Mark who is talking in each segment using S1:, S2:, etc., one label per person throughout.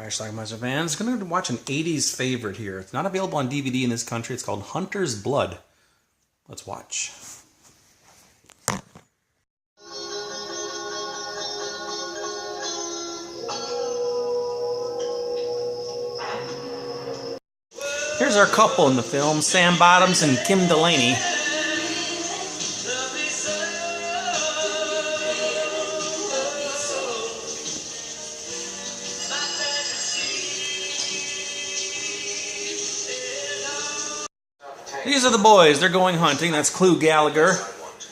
S1: Alright, Schlockmeister fans, going to watch an 80s favorite here. It's not available on DVD in this country. It's called Hunter's Blood. Let's watch. Here's our couple in the film, Sam Bottoms and Kim Delaney. These are the boys. They're going hunting. That's Clue Gallagher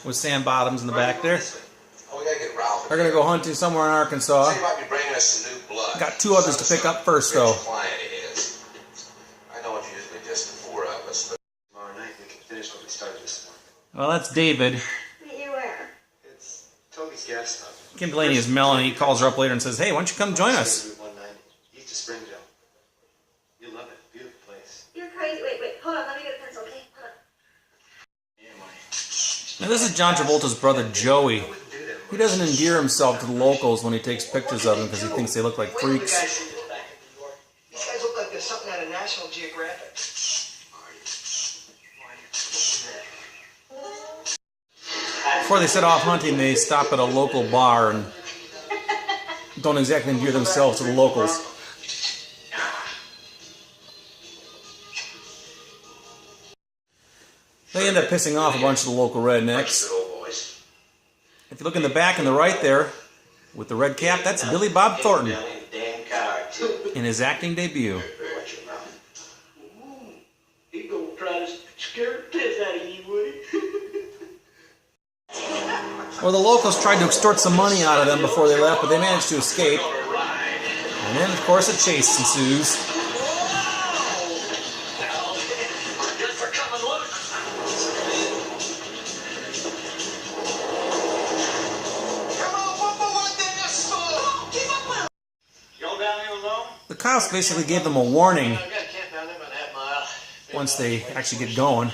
S1: with Sam Bottoms in the back there. They're going to go hunting somewhere in Arkansas. Got two others to pick up first, though. Well, that's David. Kim Delaney is Melanie. He calls her up later and says, "Hey, why don't you come join us?" Now this is John Travolta's brother Joey. He doesn't endear himself to the locals when he takes pictures of them because he thinks they look like freaks.
S2: These guys look like there's something out of National Geographic.
S1: Before they set off hunting, they stop at a local bar and don't exactly endear themselves to the locals. They end up pissing off a bunch of the local rednecks. If you look in the back and the right there, with the red cap, that's Billy Bob Thornton in his acting debut. Well, the locals tried to extort some money out of them before they left, but they managed to escape. And then, of course, a chase ensues. The cops basically gave them a warning once they actually get going.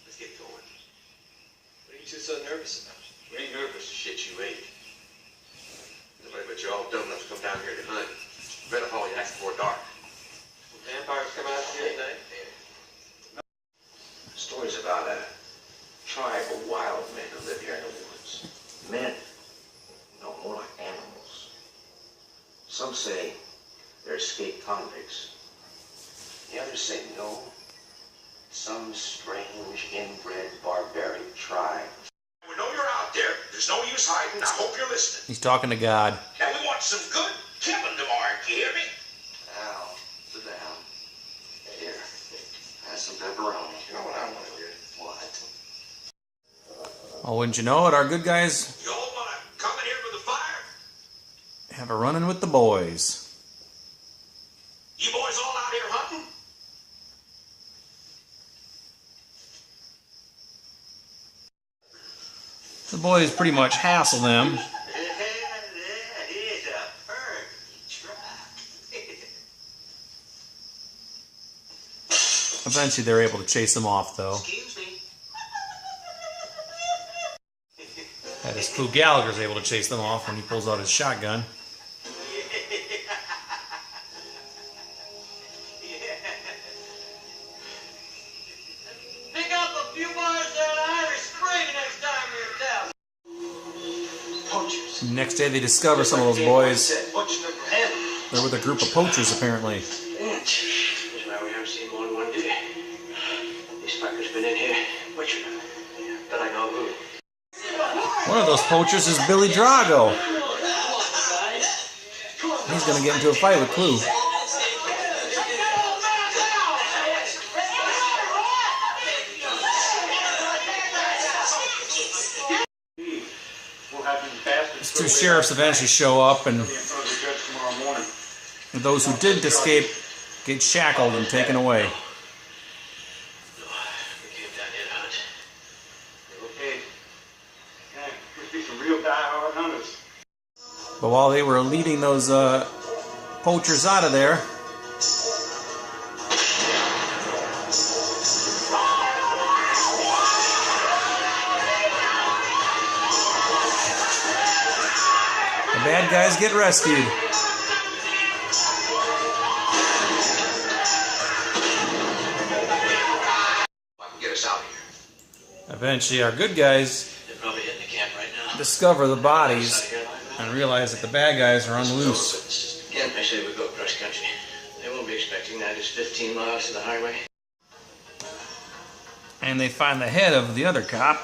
S3: Let's get going. What are you two so nervous about? We ain't nervous, shit you ate. Nobody but you're all dumb enough to come down here to hunt. Better haul your ass before dark. Will vampires come out here at night? Yeah. The story's about a tribe of wild men who live here in the woods. Men, no, more like animals. Some say they're escaped convicts. The others say no. Some strange, inbred, barbaric tribe. We know you're out there. There's no use hiding. I hope you're listening.
S1: He's talking to God.
S3: And we want some good killing tomorrow. You hear me? Now, sit down. Here, have some pepperoni. You know what I want to hear? What?
S1: Oh, wouldn't you know it? Our good guys
S3: You all want to come in here with a fire?
S1: have a run-in with the boys.
S3: You boys all out here hunting?
S1: The boys pretty much hassle them. Eventually they're able to chase them off, though.
S3: Excuse me.
S1: That is, Clue Gallagher's able to chase them off when he pulls out his shotgun.
S3: Pick up a few bars there at Irish Spring next time you're in town. Poachers.
S1: Next day they discover some of those boys.
S3: Butcher them for him.
S1: They're with a group of poachers, apparently.
S3: That's why we haven't seen more than one day. These fuckers been in here butchering them. But I know who.
S1: One of those poachers is Billy Drago. He's going to get into a fight with Clue. These two sheriffs eventually show up, and those who didn't escape get shackled and taken away. But while they were leading those poachers out of there, the bad guys get rescued. Eventually, our good guys
S3: They're probably hitting the camp right now.
S1: discover the bodies and realize that the bad guys are on the loose.
S3: Again, I say we go cross country. They won't be expecting that. It's 15 miles to the highway.
S1: And they find the head of the other cop.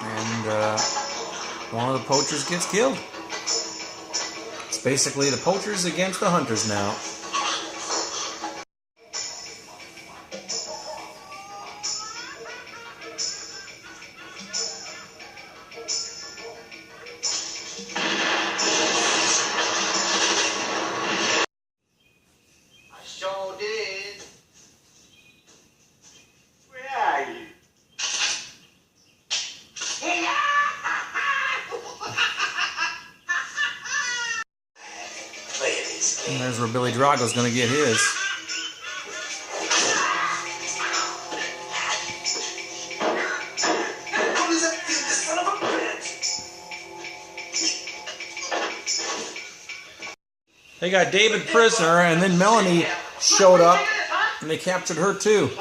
S1: And one of the poachers gets killed. It's basically the poachers against the hunters now.
S3: I sure did. Where are you?
S1: And there's where Billy Drago's going to get his.
S3: How does that feel, this son of a bitch?
S1: They got David prisoner, and then Melanie showed up, and they captured her too.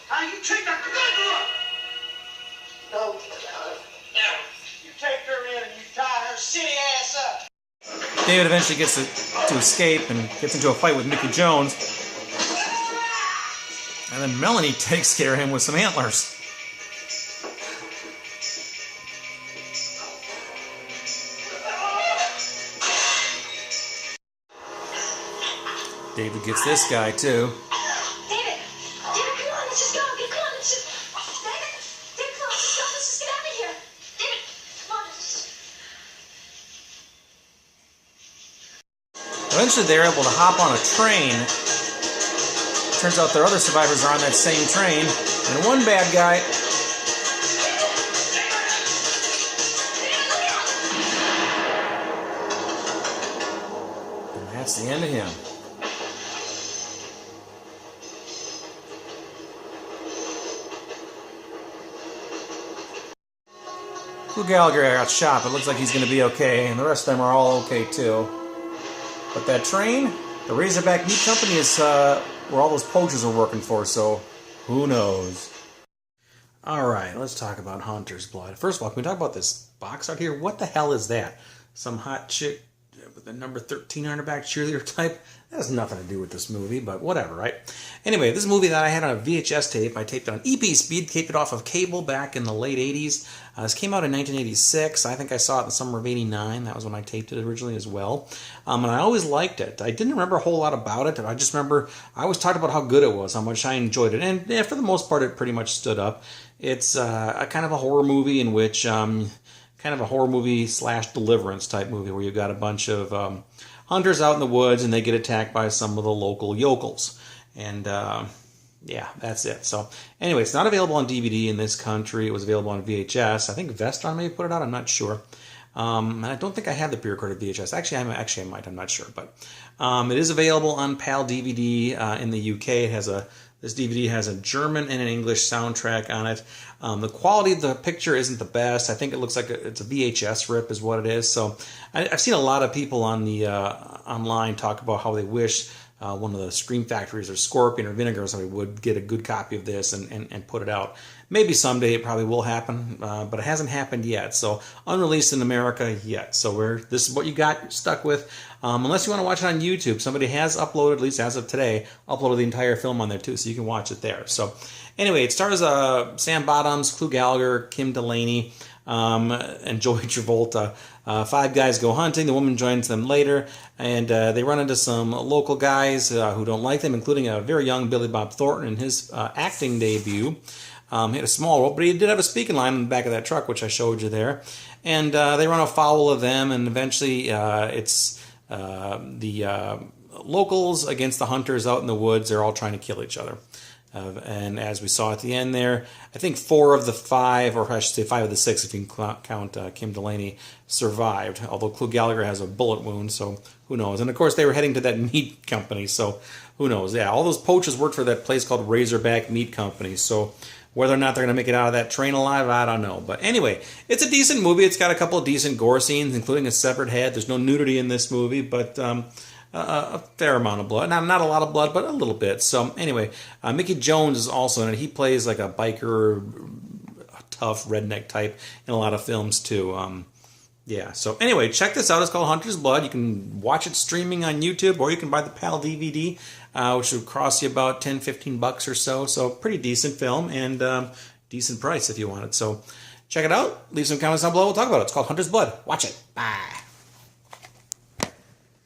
S3: How you take that gun?
S2: No.
S3: You take her in and you tie her city ass up.
S1: David eventually gets to escape and gets into a fight with Mickey Jones. And then Melanie takes care of him with some antlers. David gets this guy too.
S4: David, come on, let's just go. Come on, let's just... David, come on, let's just go. Let's just get out of here. David, come on, let's just...
S1: Eventually they're able to hop on a train. Turns out their other survivors are on that same train. And one bad guy... And that's the end of him. Lou Gallagher got shot, but it looks like he's going to be okay, and the rest of them are all okay too. But that train, the Razorback Meat Company, is where all those poachers are working for, so who knows? Alright, let's talk about Hunter's Blood. First of all, can we talk about this box art here? What the hell is that? Some hot chick with the number 13 on her back, cheerleader type? That has nothing to do with this movie, but whatever, right? Anyway, this is a movie that I had on a VHS tape. I taped it on EP speed, taped it off of cable back in the late 80s. This came out in 1986. I think I saw it in the summer of 89. That was when I taped it originally as well. And I always liked it. I didn't remember a whole lot about it. I just remember I always talked about how good it was, how much I enjoyed it. And yeah, for the most part, it pretty much stood up. It's a kind of a horror movie in which... kind of a horror movie / Deliverance type movie where you've got a bunch of hunters out in the woods and they get attacked by some of the local yokels. And yeah, that's it. So anyway, it's not available on DVD in this country. It was available on VHS. I think Vestron may put it out. I'm not sure. And I don't think I have the pre-recorded VHS. Actually, I might. I'm not sure. But it is available on PAL DVD in the UK. It has this DVD has a German and an English soundtrack on it. The quality of the picture isn't the best. I think it looks like it's a VHS rip is what it is. So I've seen a lot of people on the online talk about how they wish one of the Scream Factories or Scorpion or Vinegar or somebody would get a good copy of this and put it out. Maybe someday it probably will happen, but it hasn't happened yet. So unreleased in America yet. So this is what you got, you're stuck with. Unless you want to watch it on YouTube. Somebody has uploaded, at least as of today, uploaded the entire film on there too, so you can watch it there. So anyway, it stars Sam Bottoms, Clu Gallagher, Kim Delaney, and Joey Travolta. 5 guys go hunting. The woman joins them later, and they run into some local guys who don't like them, including a very young Billy Bob Thornton in his acting debut. He had a small role, but he did have a speaking line in the back of that truck, which I showed you there. And they run afoul of them, and eventually it's the locals against the hunters out in the woods. They're all trying to kill each other. And as we saw at the end there, I think 4 of the 5, or I should say 5 of the 6, if you can count Kim Delaney, survived. Although Clu Gallagher has a bullet wound, so who knows? And of course, they were heading to that meat company, so who knows? Yeah, all those poachers worked for that place called Razorback Meat Company. So whether or not they're going to make it out of that train alive, I don't know. But anyway, it's a decent movie. It's got a couple of decent gore scenes, including a severed head. There's no nudity in this movie, but a fair amount of blood. Not a lot of blood, but a little bit. So anyway, Mickey Jones is also in it. He plays like a biker, tough redneck type in a lot of films too. Yeah, so anyway, check this out. It's called Hunter's Blood. You can watch it streaming on YouTube, or you can buy the PAL DVD, which would cost you about $10-15 or so. So pretty decent film, and decent price if you want it. So check it out. Leave some comments down below. We'll talk about it. It's called Hunter's Blood. Watch it. Bye.